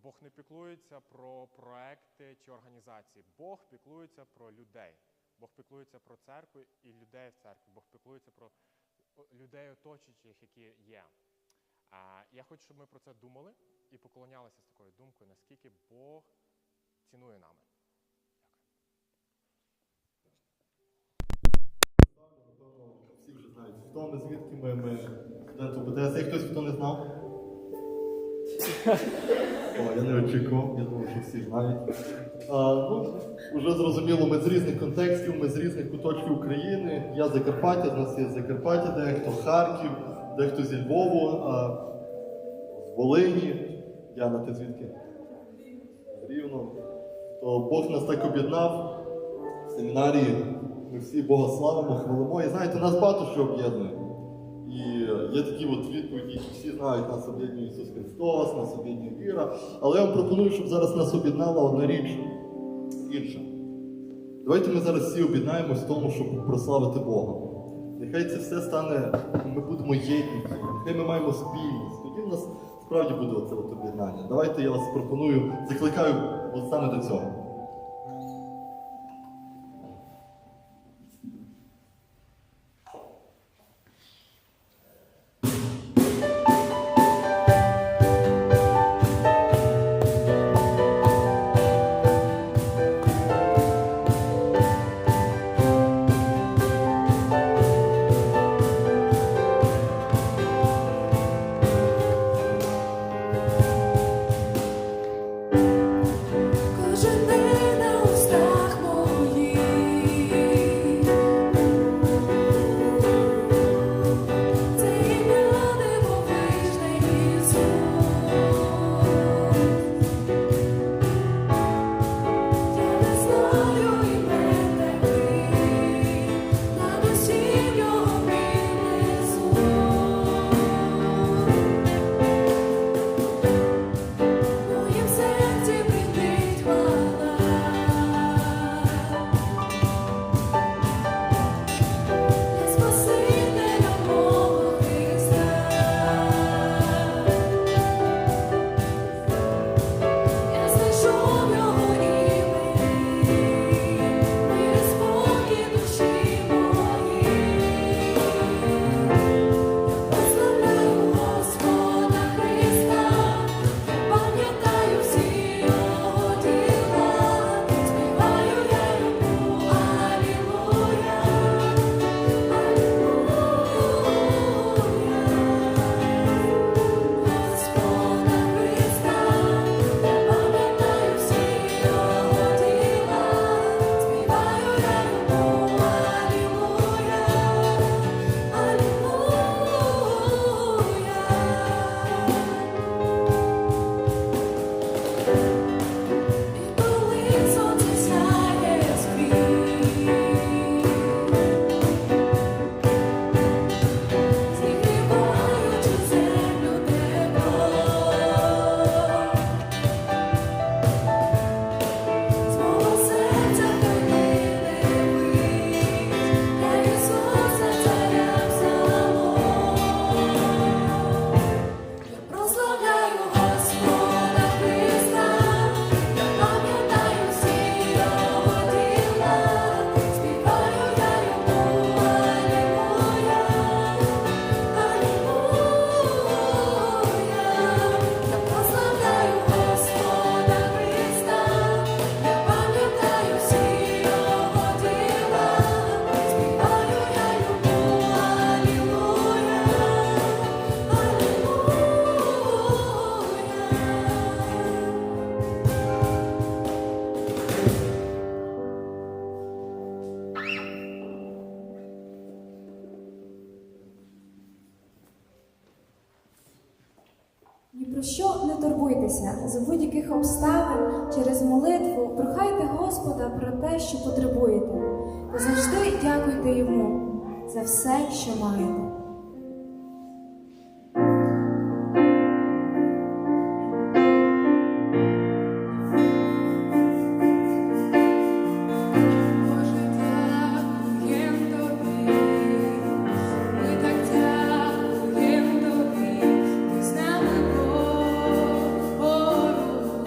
Бог не піклується про проекти чи організації. Бог піклується про людей. Бог піклується про церкву і людей в церкві. Бог піклується про людей оточуючих, які є. Я хочу, щоб ми про це думали і поклонялися з такою думкою, наскільки Бог цінує нами. Всі вже знають, хто ми, звідки ми студенти УБДС. Є хтось, хто не знав? О, я не очікував, я думаю, що всі знають. Уже зрозуміло, ми з різних контекстів, ми з різних куточків України. Я з Закарпаття, з нас є з Закарпаття, дехто Харків, дехто зі Львову, з Волині. Яна, ти звідки? З Рівного. То Бог нас так об'єднав в семінарії. Ми всі Бога славимо, хвалимо. І знаєте, нас багато що об'єднує. І є такі от відповіді, які всі знають, нас об'єднує Ісус Христос, нас об'єднує віра. Але я вам пропоную, щоб зараз нас об'єднала одна річ інша. Давайте ми зараз всі об'єднаємось в тому, щоб прославити Бога. Нехай це все стане, ми будемо єдні, нехай ми маємо спільність. Тоді в нас справді буде оце от об'єднання. Давайте я вас пропоную, закликаю от саме до цього. Що не турбуйтеся, за будь-яких обставин, через молитву, прохайте Господа про те, що потребуєте. Бо завжди дякуйте Йому за все, що маєте. Поруч.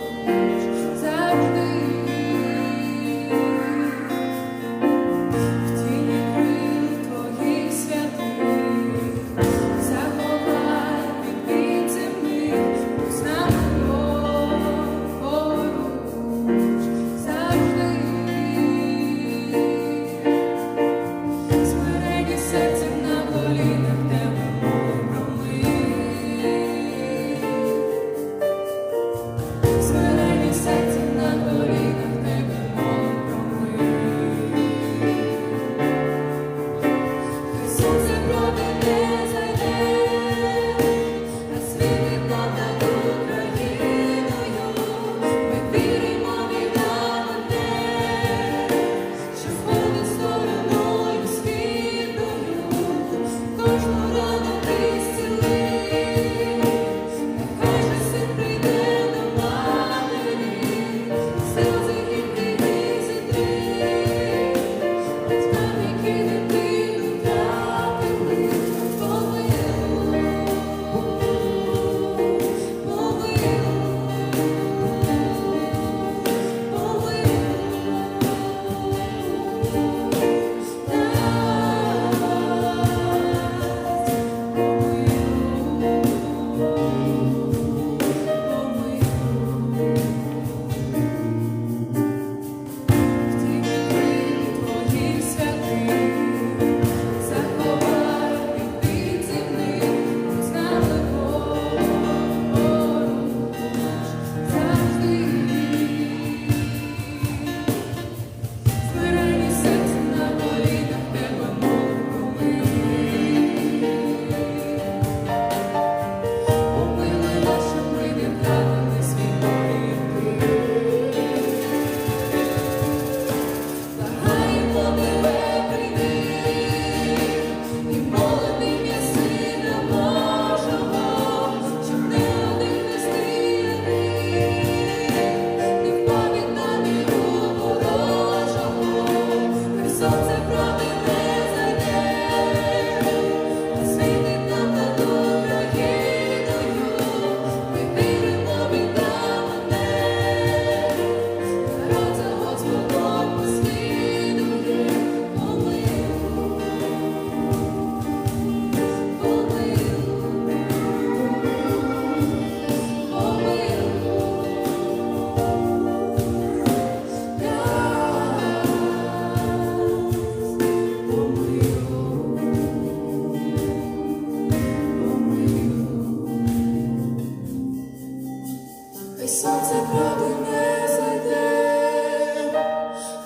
хай сонце правди не зайде,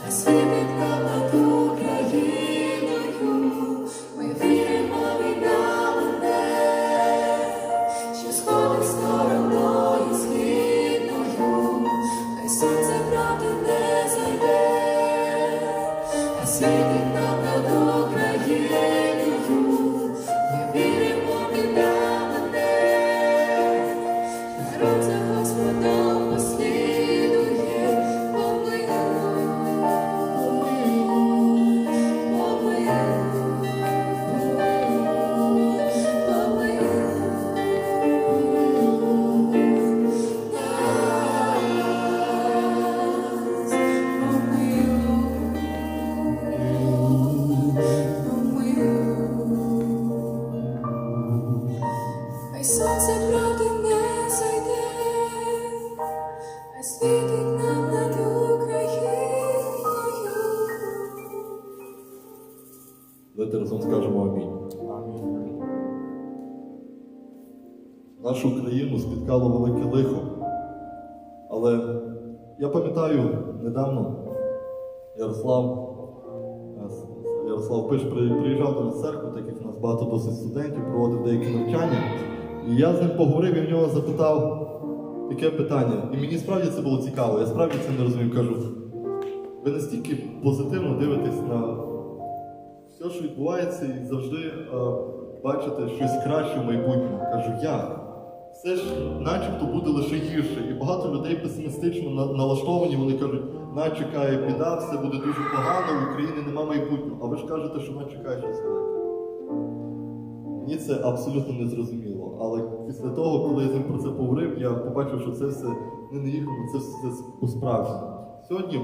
хай світить нам над Україною, ми віримо, війна мене, що сходить стороною східною, хай сонце правди не зайде, хай світить нам над Україною, ми віримо, війна мене, народ за Господом послідує, помилуй, хай сонце правди не зайде, хай світить нам над Україною. Давайте разом скажемо амінь. Нашу країну спіткало велике лихо. Але я пам'ятаю, недавно Ярослав Пиш приїжджав до нас в церкву, так як в нас багато досить студентів, проводив деякі навчання. І я з ним поговорив і в нього запитав таке питання. І мені справді це було цікаво, я справді це не розумів. Кажу, ви настільки позитивно дивитесь на все, що відбувається, і завжди бачите щось краще в майбутньому. Кажу, як? Все ж начебто буде лише гірше. І багато людей песимістично налаштовані, вони кажуть, нас чекає біда, все буде дуже погано, в Україні нема майбутнього. А ви ж кажете, що нас чекає щось велике. Мені це абсолютно не зрозуміло. Але після того, коли я з ним про це поговорив, я побачив, що це все не наїхало, це все по-справжньому. Сьогодні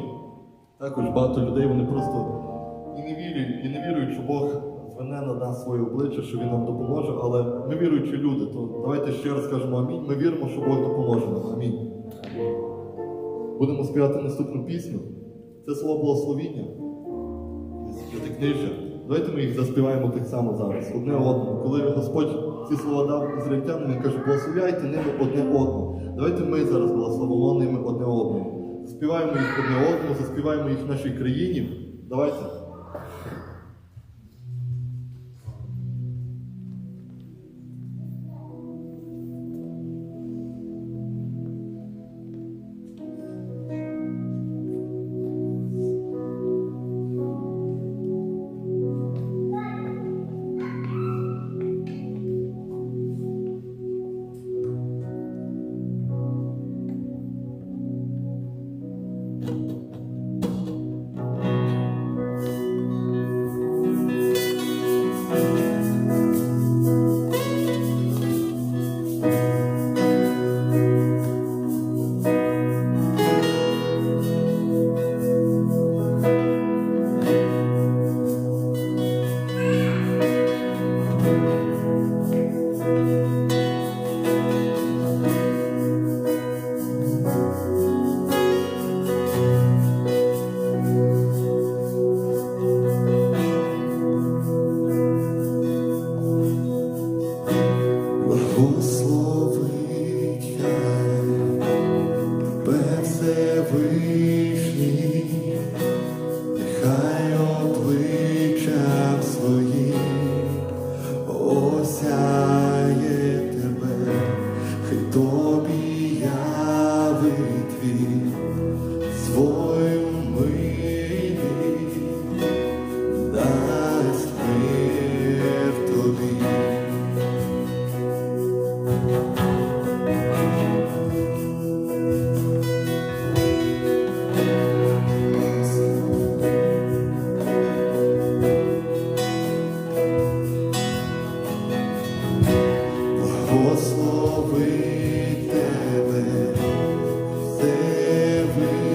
також багато людей, вони просто і не вірують, що Бог зверне на нас своє обличчя, що Він нам допоможе, але ми віруючі люди, то давайте ще раз скажемо амінь. Ми віримо, що Бог допоможе нам. Амінь. Будемо співати наступну пісню. Це слово благословіння із П'ятикнижжя. Давайте ми їх заспіваємо так само зараз, одне одному. Коли Господь ці слова дав ізраїльтянам, Він каже, благословляйте ними одне одному. Давайте ми зараз благословимо ними одне одному. Заспіваємо їх одне одному, заспіваємо їх в нашій країні. Давайте. Благослови тебе, Всевишній.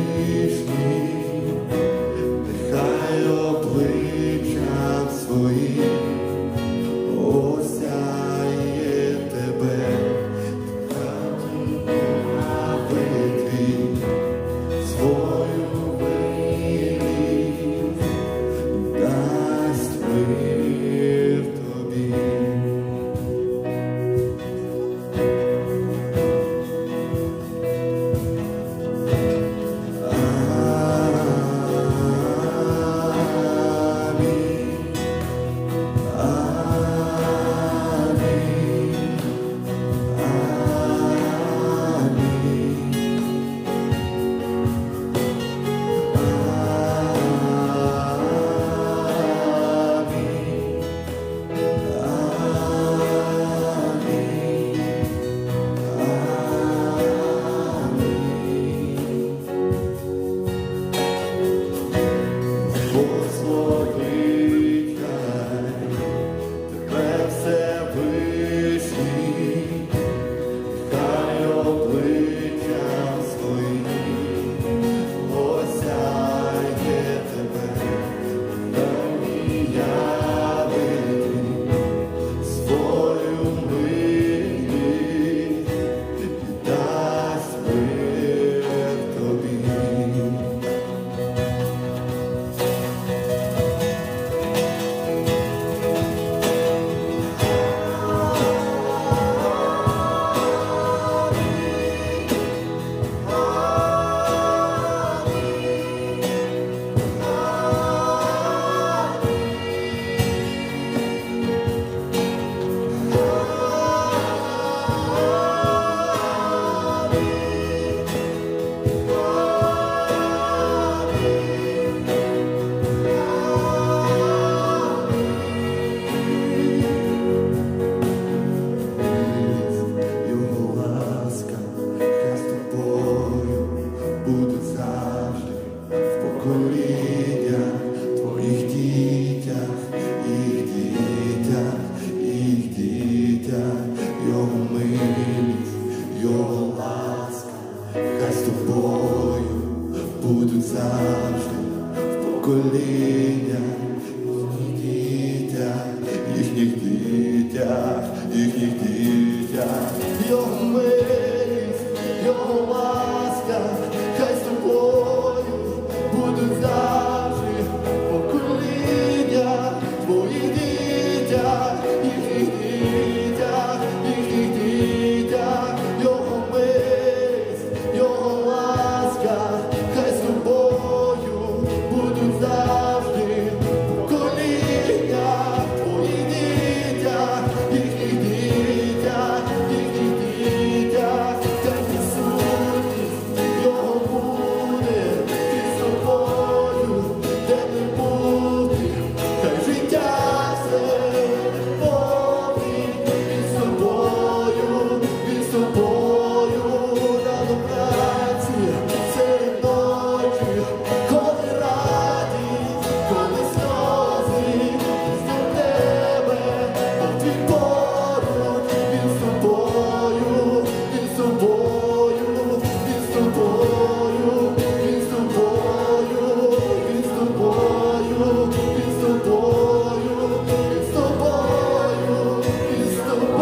тобою будуть завжди в поколіннях, їхніх дітях, їхніх дітях. Його милість, його ласка, хай з тобою будуть завжди в поколіннях, твоїх дітях, їхніх дітях, їхніх дітях. Його милість, його ласка, хай з тобою будуть завжди в поколіннях, твоїх дітях, їхніх дітях, їхніх дітях. Хай присутність його буде під собою, де не бути, хай життя все повнить під собою, під собою. Рано вранці, серед ночі, коли радість, коли сльози, після тебе, а твій поруч, він з тобою, він з тобою, він з тобою, він з тобою, він з тобою, він з тобою, він з тобою, він з тобою.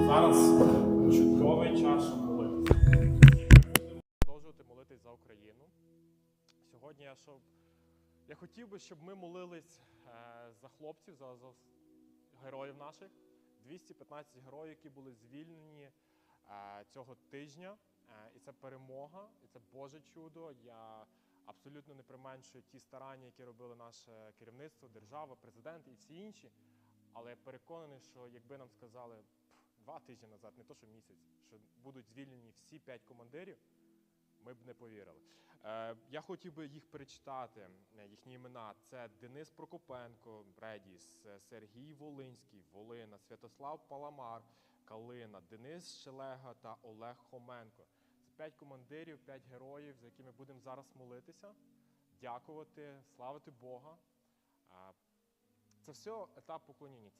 Зараз чудовий час, щоб молитися. Продовжувати молитись за Україну. Сьогодні я хотів би, щоб ми молились за хлопців, за героїв наших. 215 героїв, які були звільнені цього тижня. І це перемога, і це Боже чудо. Я абсолютно не применшую ті старання, які робили наше керівництво, держава, президент і всі інші. Але я переконаний, що якби нам сказали 2 тижні назад, не то що місяць, що будуть звільнені всі 5 командирів, ми б не повірили. Я хотів би їх перечитати, їхні імена. Це Денис Прокопенко, Редіс, Сергій Волинський, Волина, Святослав Паламар, Калина, Денис Шелега та Олег Хоменко. Це 5 командирів, 5 героїв, за якими будемо зараз молитися, дякувати, славити Бога. Це все етап поклоніння,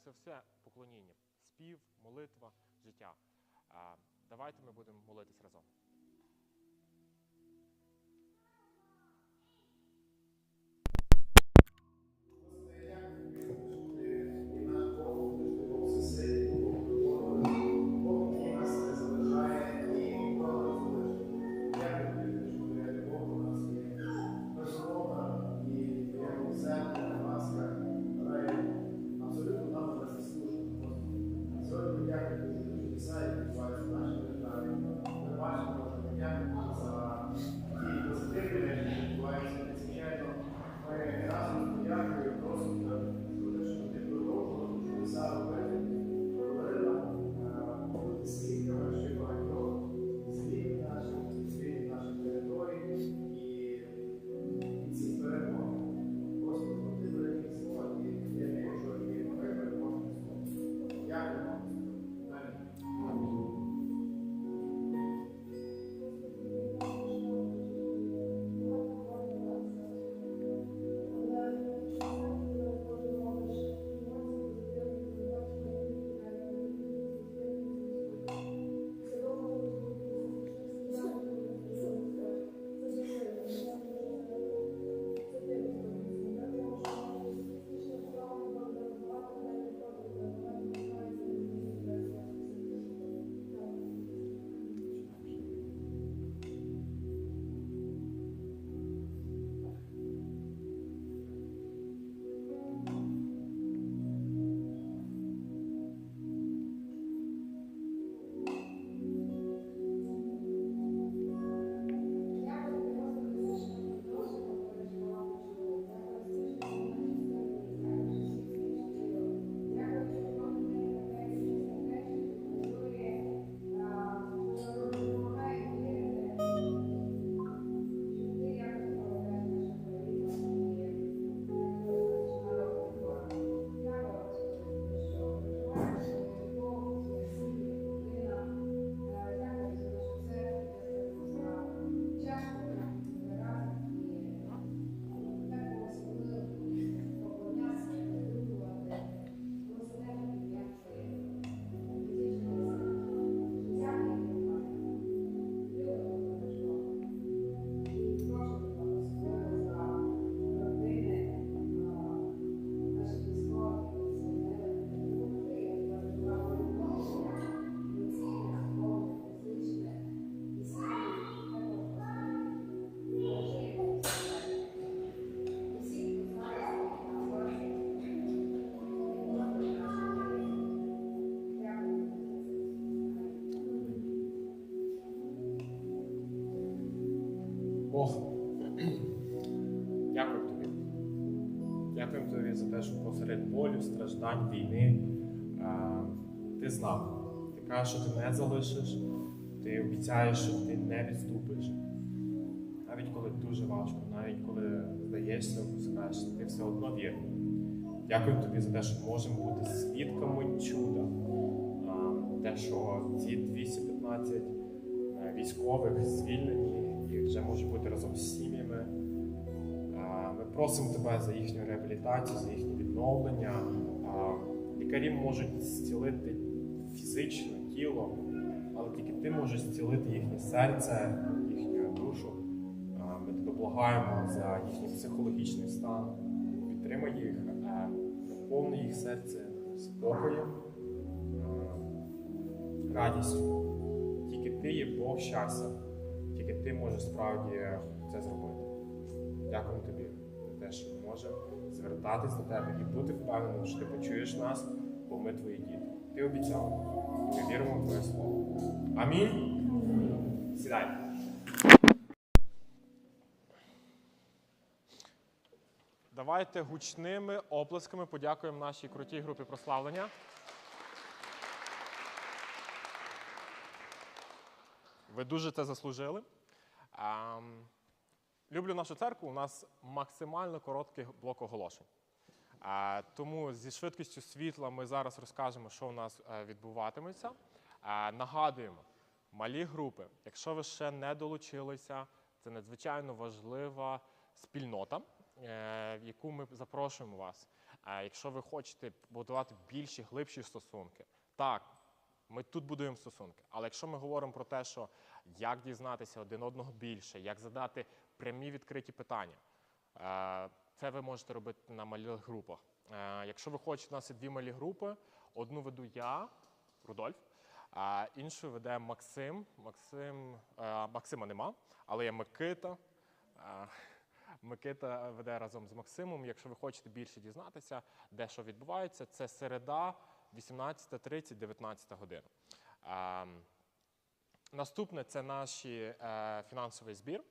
це все поклоніння. Спів, молитва, життя. Давайте ми будемо молитись разом. Сьогодні дякую за чудеса, які відбуваються в нашій державі. Ми бачимо за те, що посеред болю, страждань, війни ти знав. Ти кажеш, що ти не залишиш, ти обіцяєш, що ти не відступиш. Навіть коли дуже важко, навіть коли здаєшся, опускаєшся, ти все одно вірний. Дякую тобі за те, що можемо бути свідками чуда. Те, що ці 215 військових звільнені і вже можуть бути разом з сім'ями. Ми просимо тебе за їхню реабілітацію, за їхнє відновлення. Лікарі можуть зцілити фізично тіло, але тільки ти можеш зцілити їхнє серце, їхню душу. Ми тебе благаємо за їхній психологічний стан. Підтримай їх, наповни їх серце спокоєм, радістю. Тільки ти є Бог щастя, тільки ти можеш справді це зробити. Дякую тобі за те, що ми можемо звертатись до тебе і бути впевненим, що ти почуєш нас, бо ми твої діти. Ти обіцяв. Ми віримо в твоє слово. Амінь. Сідай. Давайте гучними оплесками подякуємо нашій крутій групі прославлення. Ви дуже це заслужили. Люблю нашу церкву, у нас максимально короткий блок оголошень. Тому зі швидкістю світла ми зараз розкажемо, що у нас відбуватиметься. Нагадуємо, малі групи, якщо ви ще не долучилися, це надзвичайно важлива спільнота, в яку ми запрошуємо вас. Якщо ви хочете будувати більші, глибші стосунки, так, ми тут будуємо стосунки. Але якщо ми говоримо про те, що як дізнатися один одного більше, як задати прямі відкриті питання, це ви можете робити на малих групах. Якщо ви хочете, у нас є 2 малі групи. Одну веду я, Рудольф, а іншу веде Максим. Максима нема, але є Микита. Микита веде разом з Максимом. Якщо ви хочете більше дізнатися, де що відбувається, це середа, 18:30, 19 година. Наступне – це наш фінансовий збір,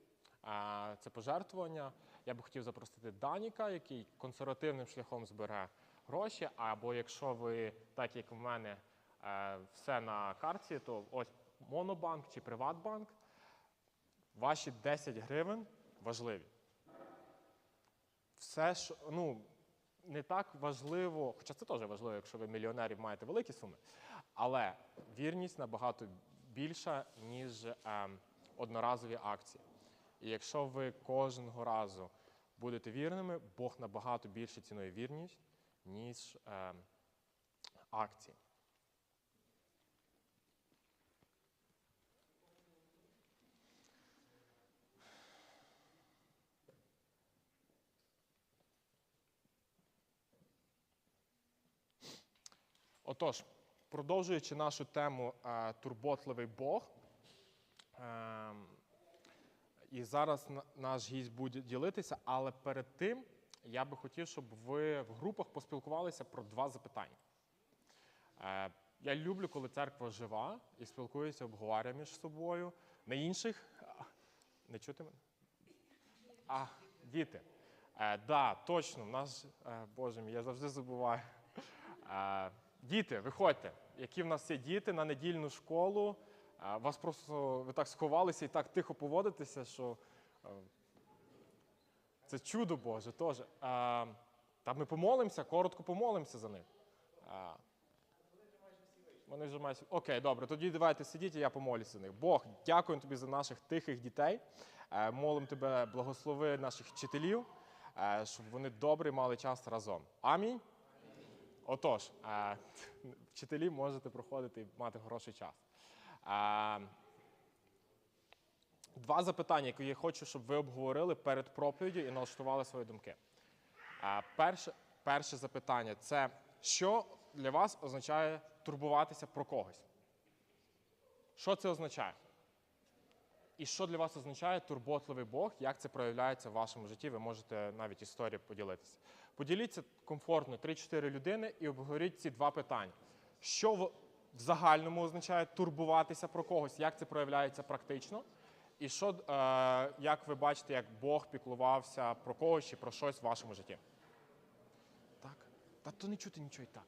це пожертвування. Я би хотів запросити Даніка, який консервативним шляхом збере гроші, або якщо ви, так як в мене, все на карті, то ось Monobank чи PrivatBank, ваші 10 гривень важливі. Все, що, не так важливо, хоча це теж важливо, якщо ви мільйонерів маєте великі суми, але вірність набагато більша, ніж одноразові акції. І якщо ви кожного разу будете вірними, Бог набагато більше цінує вірність, ніж акції. Отож, продовжуючи нашу тему «Турботливий Бог», і зараз наш гість буде ділитися, але перед тим я би хотів, щоб ви в групах поспілкувалися про 2 запитання. Я люблю, коли церква жива і спілкується, обговорює між собою. На інших... Не чути мене? Діти. Да, точно, в нас... Боже мій, я завжди забуваю. Діти, виходьте. Які в нас є діти на недільну школу. Вас просто, ви так сховалися і так тихо поводитеся, що це чудо Боже теж. Та ми помолимося, коротко помолимося за них. Вони вже майже... Окей, добре, тоді давайте сидіть, і я помолюся за них. Бог, дякую тобі за наших тихих дітей. Молимо тебе, благослови наших вчителів, щоб вони добре мали час разом. Амінь. Отож, вчителі можете проходити і мати хороший час. 2 запитання, які я хочу, щоб ви обговорили перед проповіддю і налаштували свої думки. Перше запитання – це що для вас означає турбуватися про когось? Що це означає? І що для вас означає турботливий Бог? Як це проявляється в вашому житті? Ви можете навіть історію поділитися. Поділіться комфортно 3-4 людини і обговоріть ці 2 питання. Що в загальному означає турбуватися про когось? Як це проявляється практично? І що, як ви бачите, як Бог піклувався про когось чи про щось в вашому житті? Та то не чути нічого і так.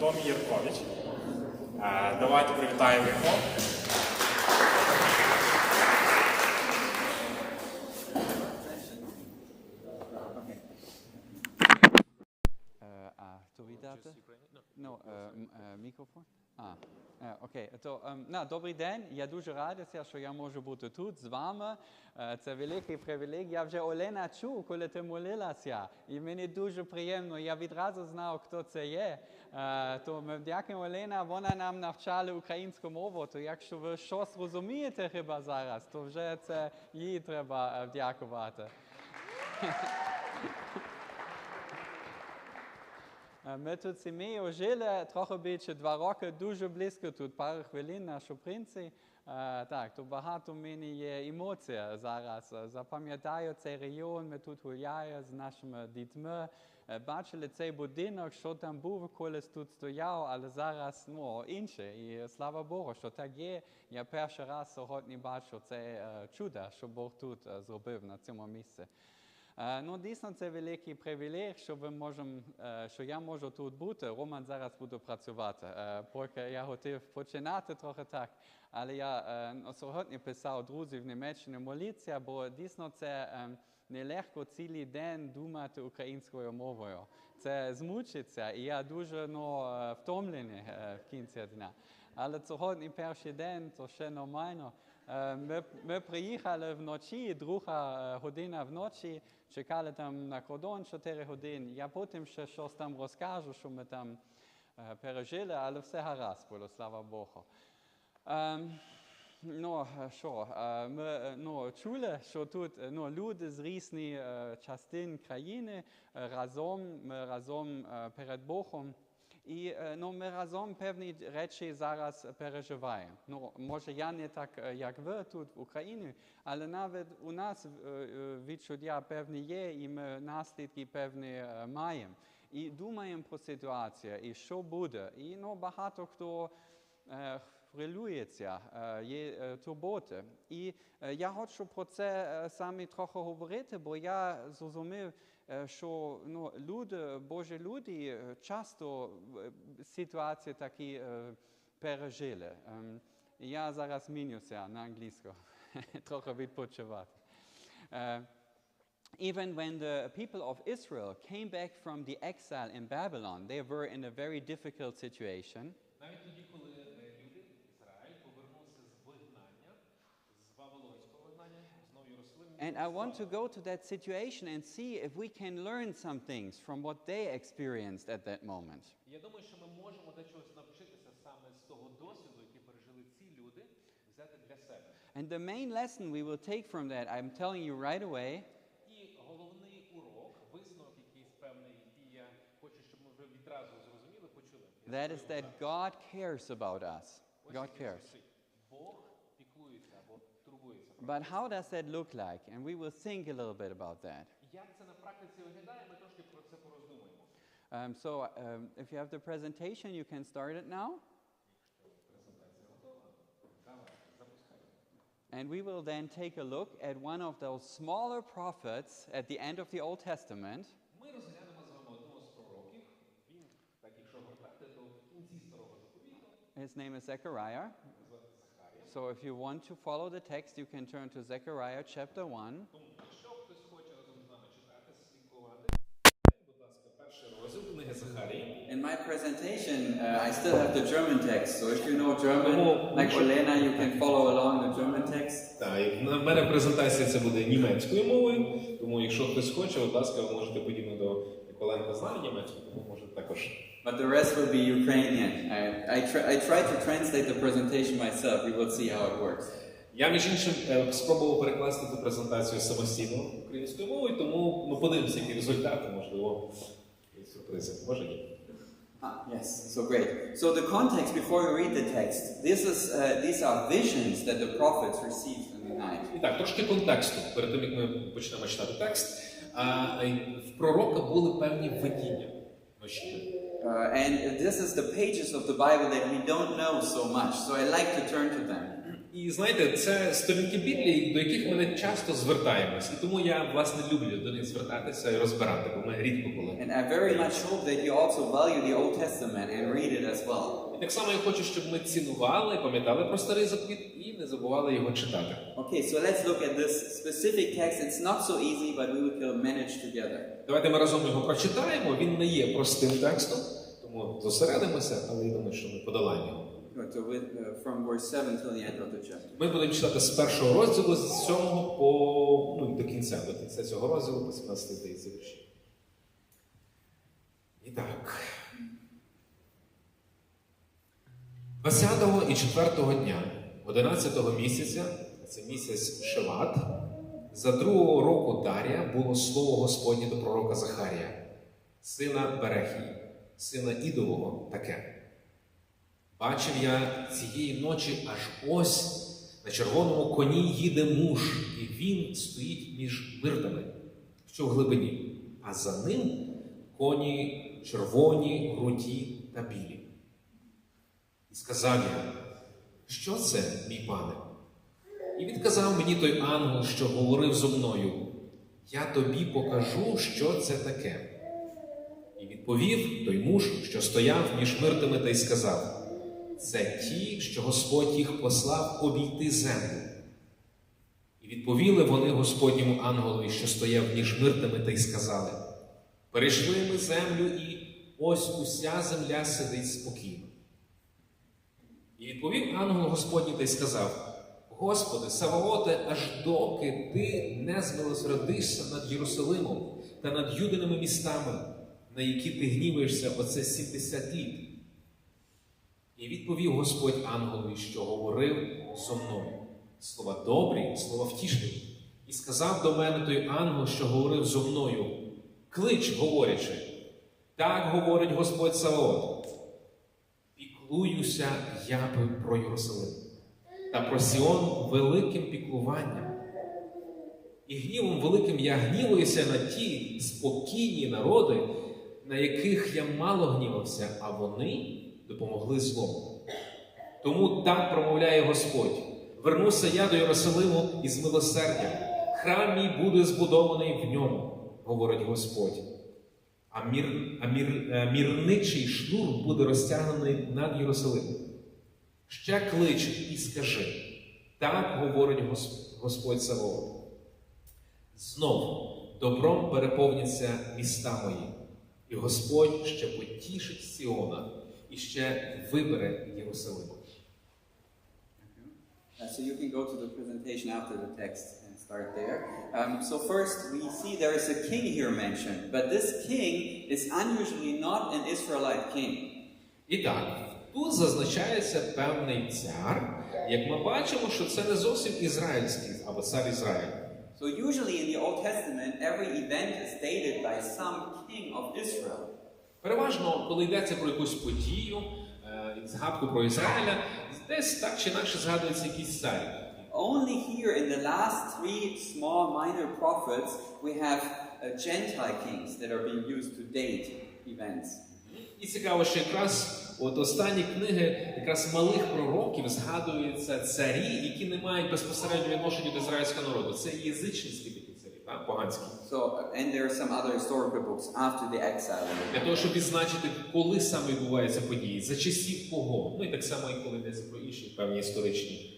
Томі Єркович. Давайте привітаємо його. To віддати? Ну, мікрофон? Окей. Добрий день. Я дуже радий, що я можу бути тут з вами. Це великий привілей. Я вже Олена чув, коли ти молилася. І мені дуже приємно. Я відразу знав, хто це є. То ми дякуємо, Олена. Вона нам навчала українську мову. То якщо ви щось розумієте хіба зараз, то вже це їй треба дякувати. Ми тут сім'єю жили трохи більше 2 роки, дуже близько тут, пару хвилин на Шупринці. Так, то багато в мене є емоцій зараз. Запам'ятаю цей район, ми тут гуляємо з нашими дітьми. бачили цей будинок, що там був, колись тут стояв, але зараз інше. І слава Богу, що так є. Я перший раз сьогодні бачу це чудо, що Бог тут зробив на цьому місці. Дійсно, це великий привілег, що я можу тут бути. Роман зараз буде працювати, поки я хотів починати трохи так. Але я сьогодні писав друзів в Німеччині молитися, бо дійсно це нелегко цілий день думати українською мовою. Це змучиться, і я дуже втомлений в кінці дня. Але сьогодні перший день, то ще нормально. Ми приїхали вночі, 2 година вночі, чекали там на кордон 4 години. Я потім ще щось там розкажу, що ми там пережили, але все гаразд було, слава Богу. Ми чули, що тут люди з різних частин країни разом перед Богом. І ми разом певні речі зараз переживаємо. Може, я не так, як ви тут в Україні, але навіть у нас відчуття певні є, і ми наслідки певні маємо. І думаємо про ситуацію, і що буде. І багато хто хвилюється, є турботи. І я хочу про це саме трохи говорити, бо я зрозумів, що Божі люди часто ситуації такі пережили. Я зараз змінюся на англійську, трохи відпочивати. Even when the people of Israel came back from the exile in Babylon, they were in a very difficult situation. Навіть тоді, коли люди Ізраїль повернувся з вигнання, з вавилонського вигнання, знову Єрусалим. And I want to go to that situation and see if we can learn some things from what they experienced at that moment. Я думаю, що ми можемо дечогось навчитися саме з того досвіду, який пережили ці люди, взяти для себе. And the main lesson we will take from that, I'm telling you right away, І головний урок, висновок якийсь певний, який я хочу, щоб ми вже відразу зрозуміли, почули. that is that God cares about us. God cares. Бог піклується або турбується. But how does that look like? And we will think a little bit about that. Як це на практиці виглядає, ми трошки про це пороздумуємо. If you have the presentation, you can start it now. And we will then take a look at one of those smaller prophets at the end of the Old Testament. Ми розглянемо з вами одного з пророків. Він, так якщо гортати, то в кінці Старого Заповіту. His name is Zechariah. So if you want to follow the text, you can turn to Zechariah chapter 1. Тому, якщо хтось хоче разом з нами читати, слідкувати, будь ласка, перший розділ книги Захарії. In my presentation, I still have the German text. So if you know German, like Olena, you can follow along the German text. Так, і в мене презентація це буде німецькою мовою, тому якщо хтось хоче, будь ласка, ви можете подібно до Оленка знає німецьку, тому може також. But the rest will be Ukrainian. I tried to translate the presentation myself. We will see how it works. Я, між іншим, спробував перекласти цю презентацію самостійно українською мовою, тому подивимося, які результати, можливо, сюрпризи. Може ні? Yes, so great. So the context before we read the text, these are visions that the prophets received in the night. І так, трошки контексту, перед тим, як ми почнемо читати текст. В пророка були певні видіння вночі. And this is the pages of the Bible that we don't know so much, so I like to turn to them. І знаєте, це сторінки Біблії, до яких ми не часто звертаємось. І тому я, власне, люблю до них звертатися і розбирати, бо ми рідко коли. And I very much hope that you also value the Old Testament and read it as well. І так само я хочу, щоб ми цінували, пам'ятали про Старий Заповіт і не забували його читати. Okay, so let's look at this specific text. It's not so easy, but we will manage together. Давайте ми разом його прочитаємо. Він не є простим текстом, тому зосередимося, але я думаю, що ми подолаємо його. From verse 7 till the end of the chapter. Ми будемо читати з першого розділу, з 7 по до кінця цього розділу, по 17 здається вірші. І так. 20-го і 4-го дня, 11-го місяця, це місяць Шеват, за 2-го року Дарія було слово Господнє до пророка Захарія, сина Берехії, сина Ідового, таке. Бачив я цієї ночі, аж ось на червоному коні їде муж, і він стоїть між миртами, що в глибині, а за ним коні червоні, руді та білі. І сказав я: що це, мій пане? І відказав мені той ангел, що говорив зо мною: я тобі покажу, що це таке. І відповів той муж, що стояв між миртами, та й сказав: це ті, що Господь їх послав обійти землю. І відповіли вони Господньому ангелові, що стояв між миртами, та й сказали: перейшли ми землю, і ось уся земля сидить спокійно. І відповів ангел Господній та й сказав: Господи, Саваоте, аж доки ти не змилосердишся над Єрусалимом та над Юдиними містами, на які ти гніваєшся оце 70 літ. І відповів Господь ангелові, що говорив зо мною: слова добрі, слова втішливі. І сказав до мене той ангел, що говорив зо мною: клич, говорячи, так говорить Господь Саваот: піклуюся я про Єрусалим та про Сіон великим піклуванням. І гнівом великим я гнівуюся на ті спокійні народи, на яких я мало гнівався, а вони допомогли злому. Тому так промовляє Господь: вернуся я до Єрусалиму із милосердям, храм мій буде збудований в ньому, говорить Господь. А мірничий шнур буде розтягнений над Єрусалимом. Ще клич і скажи: так говорить Господь Саваот. Знов добром переповняться міста мої, і Господь ще потішить Сіона, і ще вибере Єрусалима. So you can go to the presentation after the text and start there. So first we see there is a king here mentioned, but this king is unusually not an Israelite king. І так, тут зазначається певний цар, як ми бачимо, що це не зовсім ізраїльський, або цар Ізраїль. So usually in the Old Testament, every event is stated by some king of Israel. Переважно, коли йдеться про якусь подію, згадку про Ізраїля, десь так чи інакше згадується якийсь цар. Only here in the last three small minor prophets we have Gentile kings that are being used to date events. І цікаво, що якраз от останні книги якраз малих пророків згадуються царі, які не мають безпосередньо відношення до ізраїльського народу. Це язичницькі такі царі, так, поганські. So, and there are some other historical books after the exile. Для того, щоб відзначити, коли саме відбуваються події, за часів кого. Ну і так само, і коли йдеться про інші певні історичні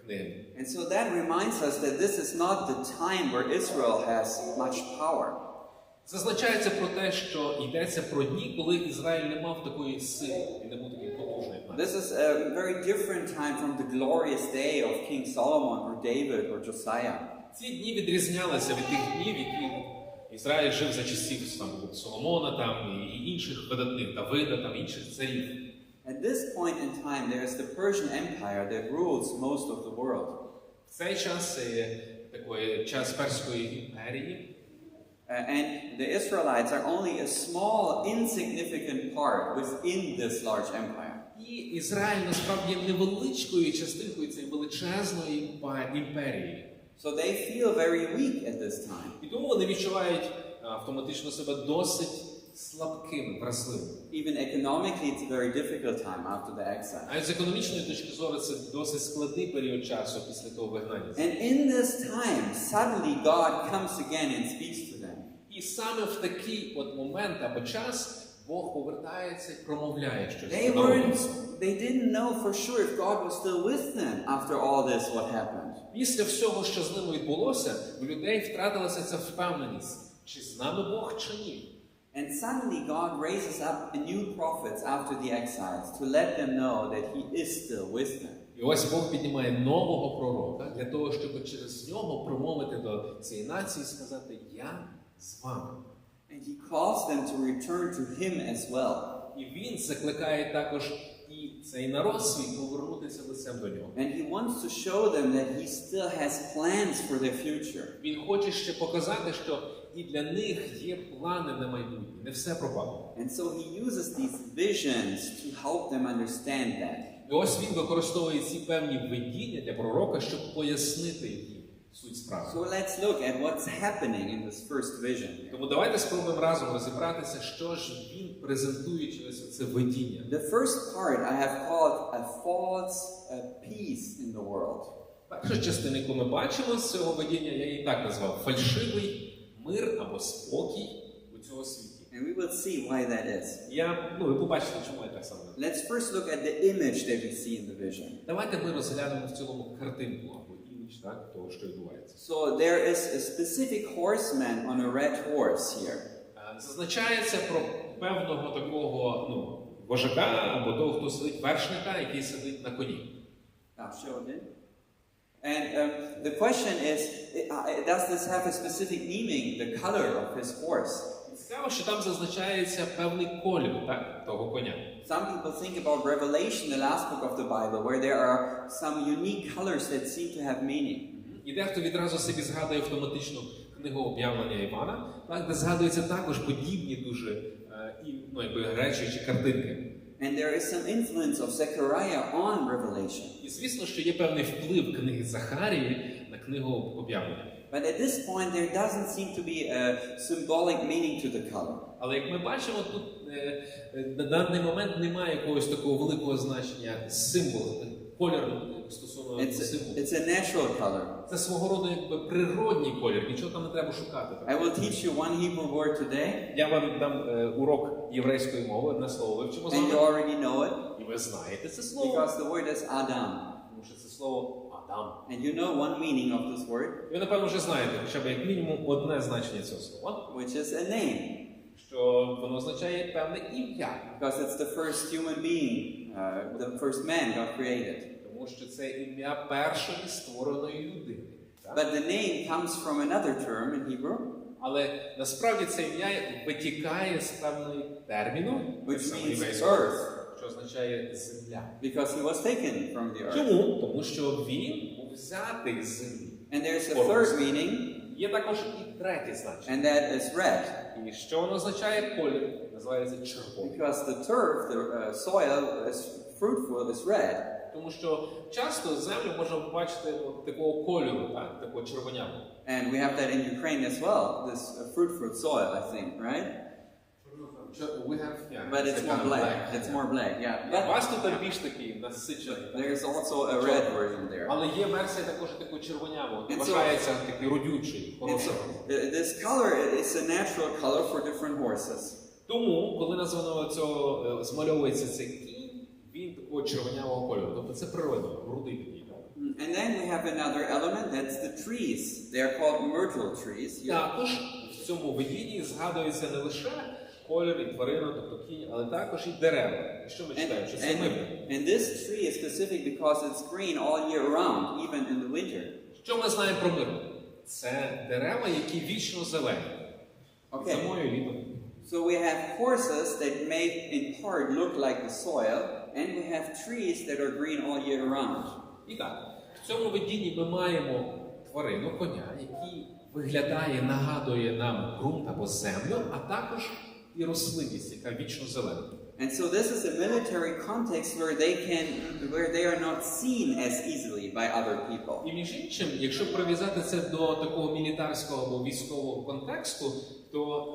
книги. And so that reminds us that this is not the time where Israel has much power. Зазначається про те, що йдеться про дні, коли Ізраїль не мав такої сили і не був такий потужний. This is a very different time from the glorious day of King Solomon or David or Josiah. Ці дні відрізнялися від тих днів, які Ізраїль жив за часів там, Соломона там, і інших видатних, Давида, там, інших царів. At this point in time, there is the Persian Empire that rules most of the world. В цей час такий час Перської імперії. And the Israelites are only a small, insignificant part within this large empire. І Ізраїль насправді є невеличкою частинкою цієї величезної імперії. So they feel very weak at this time. І тому вони відчувають автоматично себе досить слабкими, вразливими. Even economically, it's a very difficult time after the exile. А з економічної точки зору це досить складний період часу після того вигнання. And in this time, suddenly God comes again and speaks to them. І саме в такий от момент або час Бог повертається і промовляє щось. They didn't know for sure if God was still with them after all this what happened. Після всього, що з ними відбулося, у людей втратилася ця впевненість, чи з нами Бог, чи ні. And suddenly God raises up new prophets after the exiles to let them know that He is still with them. І ось Бог піднімає нового пророка для того, щоб через нього промовити до цієї нації і сказати: «Я з вами». And He calls them to return to Him as well. І Він закликає також і цей народ свій повернутися лицем до нього. And He wants to show them that He still has plans for their future. Він хоче ще показати, що і для них є плани на майбутнє, не все пропало. And so He uses these visions to help them understand that. І ось він використовує ці певні видіння для пророка, щоб пояснити їм. суть справи. So let's look at what's happening in this first vision. Тому давайте спробуємо разом розібратися, що ж він презентує через це видіння. The first part I have called a false peace in the world. Перша частина, яку ми бачимо з цього видіння, я її так назвав: фальшивий мир або спокій у цього світі. And we will see why that is. Ви побачите, чому я так само. Let's first look at the image that we see in the vision. Давайте ми розглянемо в цілому картинку або імідж, так, того, що відбувається. So there is a specific horseman on a red horse here. Зазначається про певного такого, вожака або того, хто сидить, вершника, який сидить на коні. Show it in. And the question is, does this have a specific meaning, the color of his horse? Цікаво, що там зазначається певний колір, так, того коня. Some people think about Revelation, the last book of the Bible, where there are some unique colors that seem to have meaning. І дехто відразу собі згадує автоматично книгу об'явлення Івана, так, де згадуються також подібні дуже речі чи картинки. And there is some influence of Zechariah on Revelation. І звісно, що є певний вплив книги Захарії на книгу об'явлення. But at this point there doesn't seem to be a symbolic meaning to the color. Але як ми бачимо, тут на даний момент немає якогось такого великого значення символу, кольору стосовно символу. It's a natural color. Це свого роду якби природній колір, нічого там не треба шукати. I will teach you one Hebrew word today. Я вам дам урок єврейської мови, одне слово вивчимо з вами. And you already know it. І ви знаєте це слово. Because the word is Adam. Тому що це слово Адам. And you know one meaning of this word. Ви, напевно, вже знаєте, хоча б як мінімум одне значення цього слова. Which is a name. Що воно означає певне ім'я. Because it's the first human being, the first man God created. Тому що це ім'я першої створеної людини. But the name comes from another term in Hebrew. Але насправді це ім'я витікає з певного терміну, which means earth. Що означає земля. Because he was taken from the earth. Чому? Тому що він був взятий з землі. And there's a third meaning. Є також і третє значення. And that is red. І що воно означає? Колір. Називається червоний. Because the turf, the soil is fruitful, is red. Тому що часто землю можна побачити такого кольору, так, такого червонявого. And we have that in Ukraine as well, this fruitful soil, I think, right? But it's more black. It's more black, yeah. But вас тут більш такий насичений. There's also a red version there. Але є версія також такого червонявого. Вважається такий родючий. This color is a natural color for different horses. Тому, коли названо цього змальовується цей кінь, він такого червонявого кольору. Тобто це природно, рудий такий. And then we have another element, that's the trees. They are called myrtle trees. Також в цьому видінні згадується не лише колір і тварина, тобто кінь, але також і дерева. І що ми читаємо? Що це мирно. And this tree is specific because it's green all year round, even in the winter. Що ми знаємо про мирно? Це дерева, які вічно зелені. Зимою і літом. So we have horses that may in part look like the soil, and we have trees that are green all year round. І так, в цьому видінні ми маємо тварину, коня, який виглядає, нагадує нам ґрунт або землю, а також і рослинність, яка вічно зелена. And so this is a military context where they are not seen as easily by other people. І між іншим, якщо прив'язати це до такого мілітарського або військового контексту, то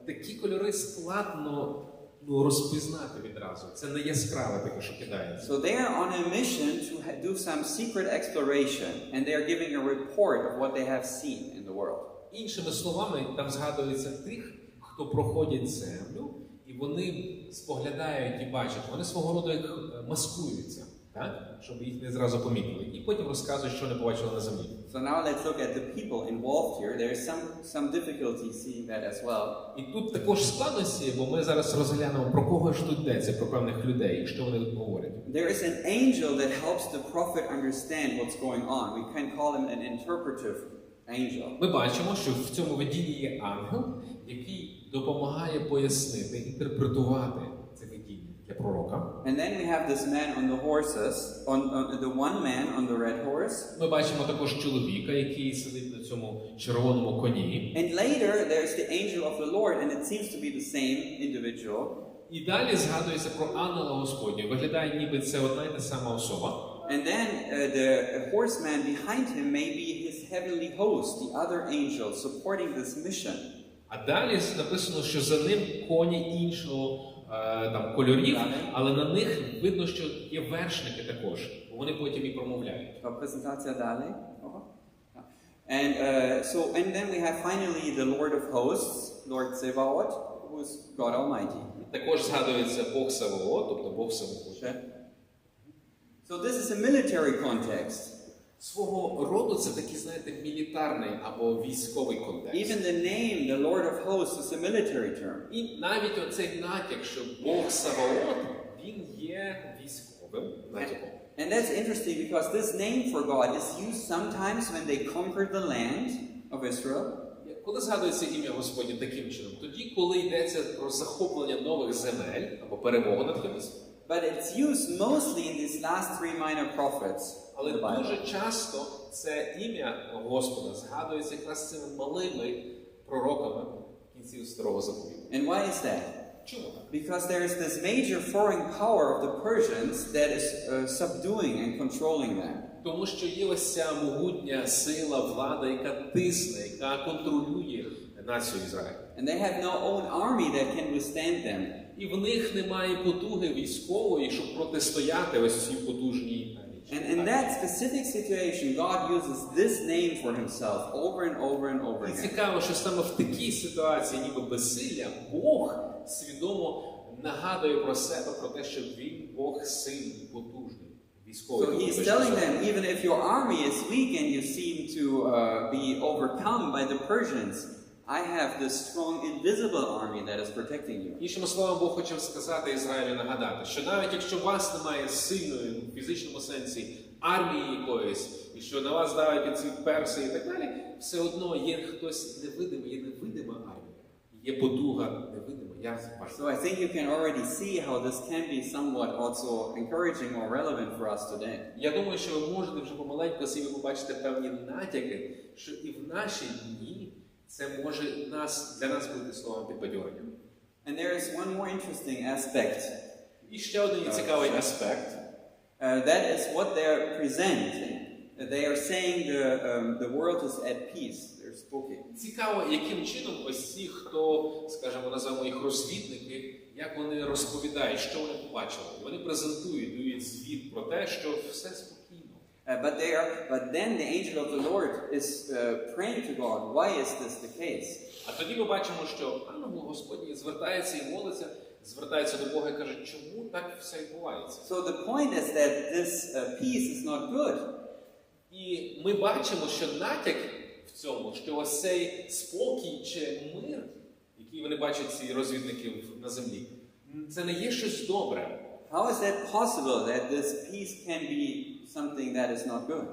такі кольори складно розпізнати відразу. Це не яскраве таке, що кидається. So they are on a mission to do some secret exploration, and they are giving a report of what they have seen in the world. Іншими словами, там згадується тих, хто проходять землю, і вони споглядають і бачать. Вони свого роду як маскуються, так? Щоб їх не зразу помітили. І потім розказують, що вони побачили на землі. So now let's look at the people involved here. There is some difficulty seeing that as well. І тут також складності, бо ми зараз розглянемо, про кого ж тут йдеться, про певних людей, і що вони тут говорять. There is an angel that helps the prophet understand what's going on. We can call him an interpretive angel. Ми бачимо, що в цьому видінні є ангел, який допомагає пояснити, інтерпретувати це видіння для пророка. And then we have this man on the horses, on the one man on the red horse. Ми бачимо також чоловіка, який сидить на цьому червоному коні. And later there's the angel of the Lord, and it seems to be the same individual. І далі згадується про ангела Господнього. Виглядає, ніби це одна й та сама особа. And then the horseman behind him may be his heavenly host, the other angels supporting this mission. А далі написано, що за ним коні іншого там кольорів, але на них видно, що є вершники також. Вони потім і промовляють. Презентація далі. And and then we have finally the Lord of Hosts, Lord Zebaoth, who is God Almighty. Також згадується Бог Саваоth, тобто Бог Саваоth. So this is a military context. Свого роду це такий, знаєте, мілітарний або військовий контекст. Even the name, the Lord of Hosts, is a military term. І навіть оцей натяк, що Бог Саваоth, він є військовим натяком. And that's interesting because this name for God is used sometimes when they conquered the land of Israel. Коли згадується ім'я Господнє таким чином, тоді, коли йдеться про захоплення нових земель або перемогу над кимось. But it's used mostly in these last three minor prophets. Але дуже часто це ім'я Господа згадується якраз цими малими пророками кінців Старого Заповіту. And why is that? Чому так? Because there is this major foreign power of the Persians that is subduing and controlling them. Тому що є ось ця могутня сила, влада, яка тисне, яка контролює націю Ізраїлю. And they have no own army that can withstand them. І в них немає потуги військової, щоб протистояти ось цій потужній. And in that specific situation, God uses this name for himself over and over and over І again. цікаво, що саме в такій ситуації, ніби безсилля, Бог свідомо нагадує про себе, про те, що він Бог сильний, потужний, військовий. So he's telling them, even if your army is weak and you seem to be overcome by the Persians, I have this strong invisible army that is protecting you. Іншими словами, Бог хоче сказати Ізраїлю, нагадати, що навіть якщо у вас немає сильної, в фізичному сенсі, армії якоїсь, і що на вас давить ці перси і так далі, все одно є хтось невидимий, є невидима армія, є потуга невидима. So I think you can already see how this can be somewhat also encouraging or relevant for us today. Я думаю, що ви можете вже помаленьку собі побачити певні натяки, що і в наші дні це може для нас бути словом підбадьоренням. And there is one more interesting aspect. І ще один цікавий аспект. That is what they are presenting. They are saying the world is at peace. They're speaking. Цікаво, яким чином ось ці, хто, скажімо, називаємо їх розвідники, як вони розповідають, що вони побачили. Вони презентують, дають звіт про те, що все спокійно. But then the angel of the Lord is praying to God. Why is this the case? А тоді ми бачимо, що ангел Господній звертається і молиться, звертається до Бога і каже, чому так все відбувається? So the point is that this peace is not good. І ми бачимо, що натяк в цьому, що ось цей спокій чи мир, який вони бачать ці розвідники на землі, це не є щось добре. How is that possible that this peace can be something that is not good?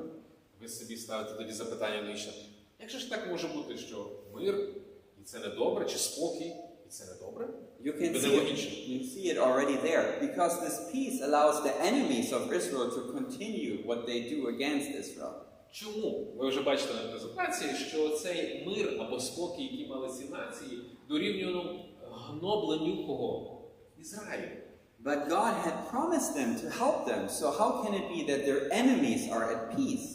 Ви собі ставите тоді запитання навіщо? Як же ж так може бути, що мир, і це не добре, чи спокій, і це не добре? You see it already there. Because this peace allows the enemies of Israel to continue what they do against Israel. Чому? Ви вже бачите на презентації, що цей мир або спокій, який мали ці нації, дорівнює гнобленню кого? Ізраїлю. But God had promised them to help them, so how can it be that their enemies are at peace?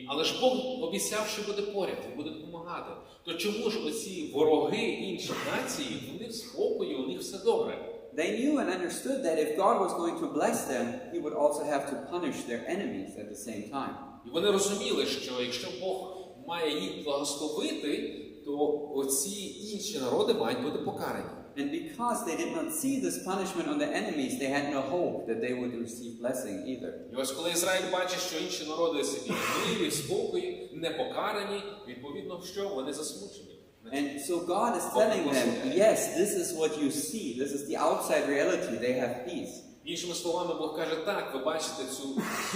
Але ж Бог обіцяв, що буде поряд, Він буде допомагати. То чому ж оці вороги інших націй, вони в спокої, у них все добре? They knew and understood that if God was going to bless them, He would also have to punish their enemies at the same time. І вони розуміли, що якщо Бог має їх благословити, то оці інші народи мають бути покарані. And because they did not see this punishment on the enemies, they had no hope that they would receive blessing either. І ось коли Ізраїль бачить, що інші народи собі в мирі, в спокої, не покарані, відповідно, що вони засмучені. And so God is telling them, yes, this is what you see. This is the outside reality. They have peace. Іншими словами, Бог каже, так, ви бачите цю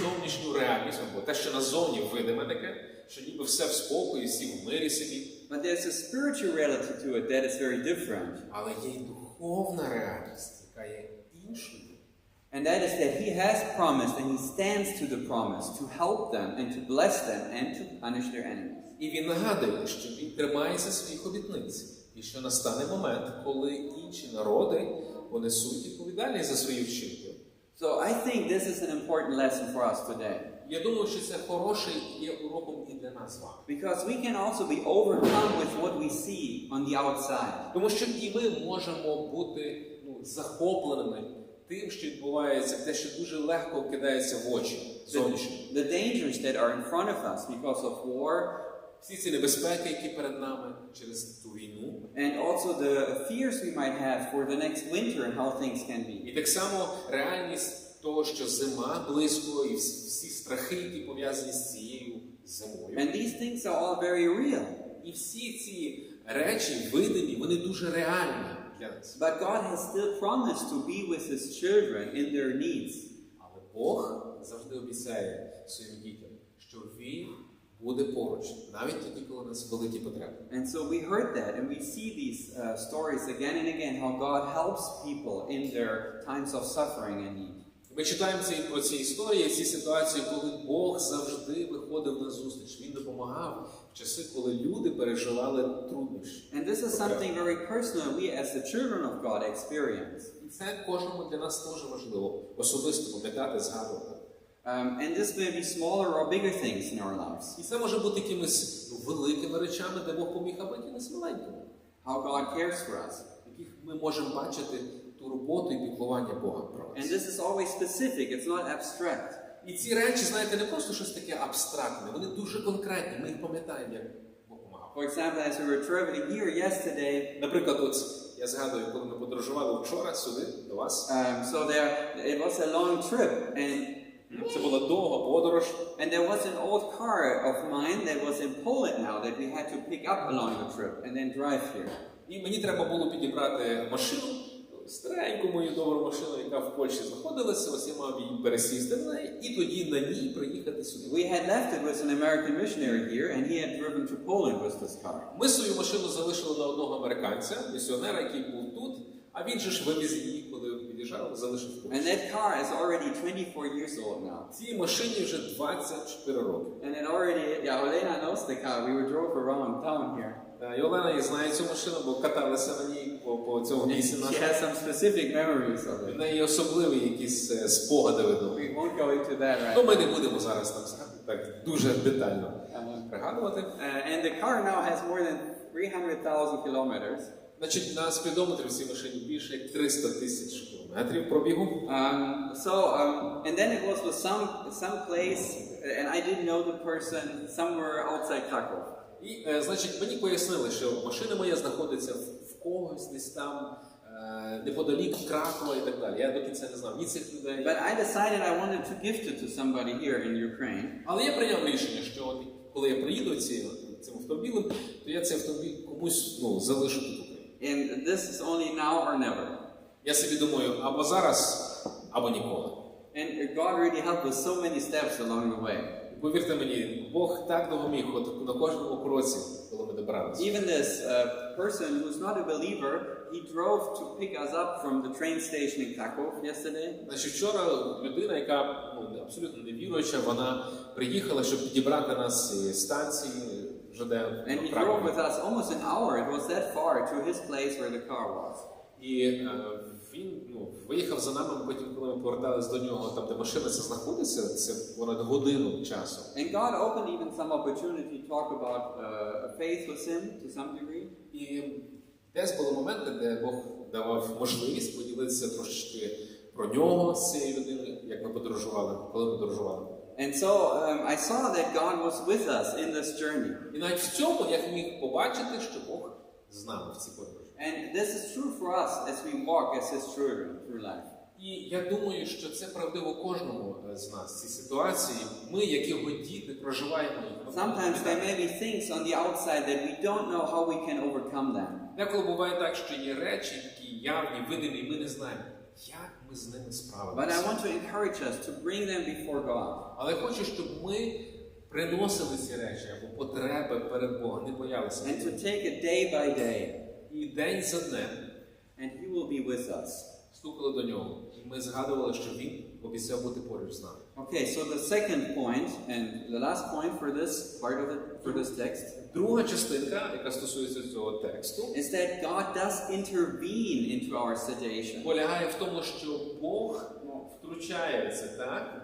зовнішню реальність, або те, що назовні видиме таке, що ніби все в спокої, всі в мирі собі. But there's a spiritual reality to it that is very different. Але є й духовна реальність, яка є іншою. And that is that He has promised and He stands to the promise to help them and to bless them and to punish their enemies. І він нагадує, що він тримається своїх обітниць, і що настане момент, коли інші народи понесуть відповідальність за свої вчинки. So I think this is an important lesson for us today. Я думаю, що це хороший є уроком і для нас з вами. Because we can also be overcome with what we see on the outside. Тому що і ми можемо бути захопленими тим, що відбувається, те, що дуже легко кидається в очі зовнішньо. The dangers that are in front of us because of war. Всі ці небезпеки, які перед нами через ту війну. And also the fears we might have for the next winter and how things can be. І так само реальність того, що зима близько, і всі страхи, які пов'язані з цією зимою. And these things are all very real. І всі ці речі видимі, вони дуже реальні для нас. But God has still promised to be with His children in their needs. Але Бог завжди обіцяє своїм дітям, що Він буде поруч, навіть тоді, коли у нас великі потреби. And so we heard that, and we see these stories again and again, how God helps people in their times of suffering and need. Ми читаємо про ці історії, ці ситуації, коли Бог завжди виходив на зустріч. Він допомагав в часи, коли люди переживали труднощі. And this is something very personal we as the children of God experience. І це кожному для нас теж важливо, особисто пам'ятати, згадувати. And this may be smaller or bigger things in our lives. І це може бути якимись великими речами, де Бог поміг, або якимись маленькими. How God cares for us. Яких ми можемо бачити ту роботу і піклування Бога про нас. And this is always specific, it's not abstract. І ці речі, знаєте, не просто щось таке абстрактне, вони дуже конкретні, ми їх пам'ятаємо, як Бог допомагав. For example, as we were traveling here yesterday, Наприклад, от я згадую, коли ми подорожували вчора сюди, до вас. so it was a long trip, and Це була довга подорож. And there was an old car of mine that was in Poland now that we had to pick up along the trip and then drive here. І мені треба було підібрати машину, стареньку мою добру машину, яка в Польщі знаходилася, ось я мав її пересісти на неї, і тоді на ній приїхати сюди. We had left it with an American missionary here, and he had driven to Poland with this car. Ми свою машину залишили на одного американця, місіонера, який був тут, а він же ж вивіз її, коли під'їжджав, залишив в And Польщі. that car is already 24 years old now. Цій машині вже 24 роки. And it already, yeah, Olena knows the car. We drove around town here. І Олена і знає цю машину, бо каталися на ній по цьому місці She нашому. has some specific memories of В it. неї особливі якісь спогади видно. We won't go into that right Ну, now. ми не будемо зараз так дуже детально пригадувати. And the car now has more than 300,000 kilometers. Значить, на спідометрі в цій машині більше як 300 тисяч кілометрів пробігу. And then it was with some place, and I didn't know the person, somewhere outside Krakow. І, значить, мені пояснили, що машина моя знаходиться в когось десь там, неподалік Кракова і так далі. Я до кінця не знав ні цих людей. But I decided I wanted to gift it to somebody here in Ukraine. Але я прийняв рішення, що от, коли я приїду цим автомобілем, то я цей автомобіль комусь залишу тут. And this is only now or never. Я собі думаю, або зараз, або ніколи. And God really helped with so many steps along the way. Повірте мені, Бог так допоміг на кожному кроці, коли ми добралися. Even this person who's not a believer, he drove to pick us up from the train station in Krakow yesterday. Значить, вчора людина, яка абсолютно не віруюча, вона приїхала, щоб підібрати нас з станції ЖД And he в drove Кракові. with us almost an hour. It was that far to his place where the car was. І він виїхав за нами, потім, коли ми поверталися до нього, там, де машина це знаходиться, це понад годину часу. And God opened even some opportunity to talk about faith with him to some degree. І десь були моменти, де Бог давав можливість поділитися трошечки про нього з цією людиною, як ми подорожували, коли ми подорожували. And so I saw that God was with us in this journey. І навіть в цьому я міг побачити, що Бог з нами в цій подорожі. And this is true for us as we walk as His children through life. І я думаю, що це правдиво кожному з нас. Ці ситуації, ми, як його діти, проживаємо їх. Sometimes there may be things on the outside that we don't know how we can overcome them. Деколи буває так, що є речі, які явні, видимі, і ми не знаємо, як ми з ними But I справимося. want to encourage us to bring them before God. Але я хочу, щоб ми приносили ці речі або потреби перед Богом, не боялися. And to take it day by day. І день за днем And He will be with us. стукали до нього. І ми згадували, що Він обіцяв бути поруч з нами. Okay, so the second point, and the last point for this part of it, for this text, Друга частинка, яка стосується цього тексту, is that God does intervene into our situation. полягає в тому, що Бог втручається, так?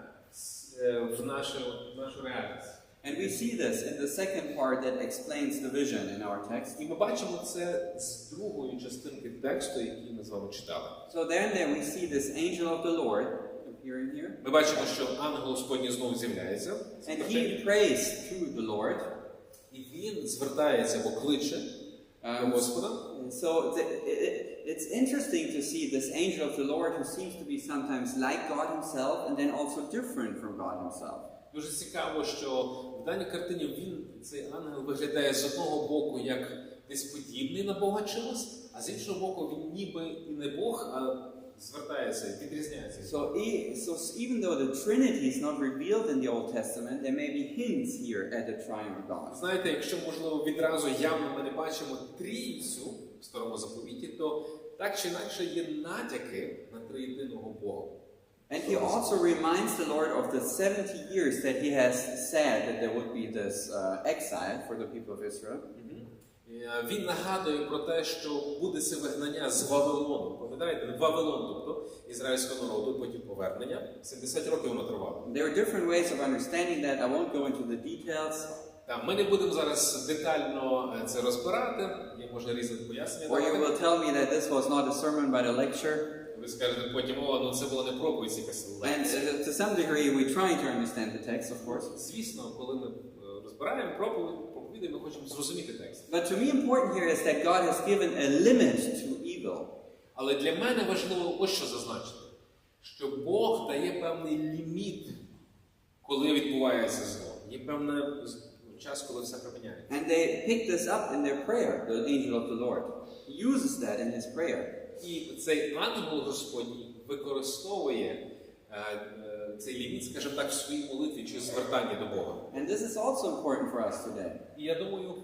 в нашу реальність. And we see this in the second part that explains the vision in our text. І ми бачимо це з другої частинки тексту, який ми з вами читали. So then we see this angel of the Lord appearing here. Ми бачимо, що ангел Господній знову з'являється. And he prays to the Lord. І він звертається або кличе до Господа. So it's interesting to see this angel of the Lord who seems to be sometimes like God himself and then also different from God himself. Дуже цікаво, що в даній картині цей ангел виглядає з одного боку як десь подібний на Бога чимось, а з іншого боку він ніби і не Бог, а звертається, відрізняється. So even though the Trinity is not revealed in the Old Testament, there may be hints here at the triune God. Знаєте, якщо, можливо, відразу явно ми не бачимо трійцю в Старому Заповіті, то так чи інакше є натяки на триєдиного Бога. And he also reminds the Lord of the 70 years that he has said that there would be this exile for the people of Israel. Він нагадує про те, що буде це вигнання з Вавилону. Пам'ятаєте, Вавилон, тобто ізраїльського народу, потім повернення. 70 років воно тривало. There are different ways of understanding that. I won't go into the details. Ми не будемо зараз детально це розбирати. Є, може, різні пояснення. Or you will tell me that this was not a sermon but a lecture. Ви скажете потім, це була не проповідь, якась лекція. And to some degree we try to understand the text, of course. Звісно, коли ми розбираємо проповіді, ми хочемо зрозуміти текст. But to me important here is that God has given a limit to evil. Але для мене важливо ось що зазначити, що Бог дає певний ліміт, коли відбувається зло. Є певний час, коли все припиняється. And they pick this up in their prayer, the angel of the Lord. He uses that in his prayer. І цей ангел Господній використовує цей ліміт, скажімо так, в своїй молитві чи звертанні до Бога. And this is also important for us today. І я думаю,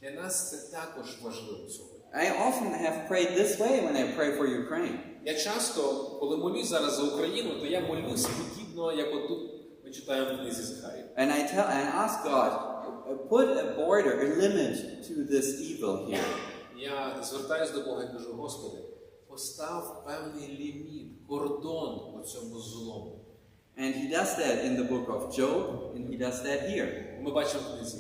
для нас це також важливо сьогодні. I often have prayed this way when I pray for Ukraine. Я часто, коли молюсь зараз за Україну, то я молюсь подібно, як отут ми читаємо в книзі Захарії. And I ask God, put a border, a limit to this evil here. Я звертаюся до Бога і кажу: Господи, постав певний ліміт, кордон у цьому злому. And he does that in the book of Job, and he does that here. Ми бачимо в книзі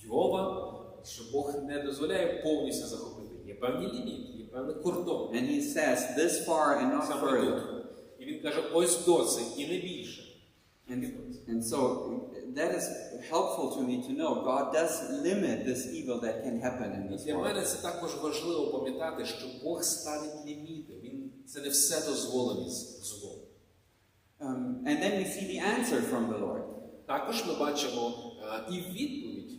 Йова, що Бог не дозволяє повністю захопити. Є певний ліміт, є певний кордон. And he says, this far and not Саме further. тут. І він каже: ось досить і не більше. And so that is helpful to me to know God does limit this evil that can happen in this Для world. мене це також важливо пам'ятати, що Бог ставить ліміти. Це не все дозволеність злом. And then we see the answer from the Lord. Також ми бачимо і відповідь.